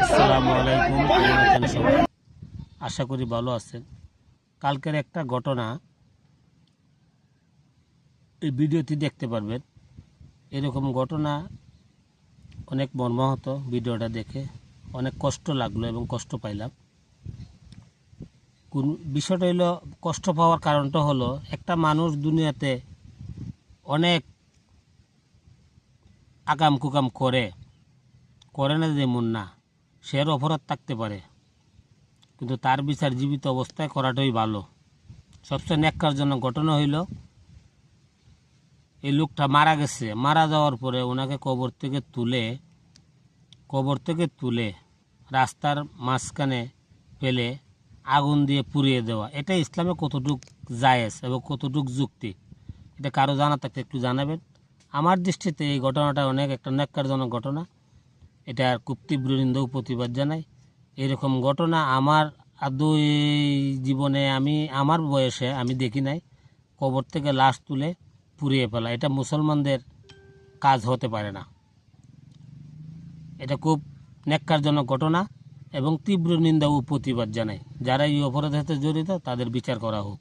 আসসালামু আলাইকুম, কেমন আছেন সবাই? আশা করি ভালো আছেন। কালকের একটা ঘটনা এই ভিডিওতে দেখতে পারবেন। এরকম ঘটনা অনেক মর্মাহত। ভিডিওটা দেখে অনেক কষ্ট লাগলো এবং কষ্ট পাইলাম। কোন বিষয়টা হলো, কষ্ট পাওয়ার কারণটা হলো, একটা মানুষ দুনিয়াতে অনেক আকাম কুকাম করে না, যেমন না, সে অপরাধ থাকতে পারে, কিন্তু তার বিচার জীবিত অবস্থায় করাটাই ভালো। সবচেয়ে ন্যাক্কারজনক ঘটনা হইল, এই লোকটা মারা গেছে। মারা যাওয়ার পরে ওনাকে কবর থেকে তুলে রাস্তার মাঝখানে ফেলে আগুন দিয়ে পুড়িয়ে দেওয়া। এটা ইসলামে কতটুক জায়েজ এবং কতটুক যুক্তি, এটা কারো জানা থাকলে একটু জানাবেন। আমার দৃষ্টিতে এই ঘটনাটা অনেক একটা ন্যাক্কারজনক ঘটনা। এটার খুব তীব্র নিন্দা ও প্রতিবাদ জানাই। এরকম ঘটনা আমার আদৌ জীবনে আমার বয়সে আমি দেখি নাই। কবর থেকে লাশ তুলে পুড়িয়ে ফেলা, এটা মুসলমানদের কাজ হতে পারে না। এটা খুব ন্যাক্কারজনক ঘটনা এবং তীব্র নিন্দা ও প্রতিবাদ জানাই। যারা এই অপরাধের সাথে জড়িত তাদের বিচার করা হোক।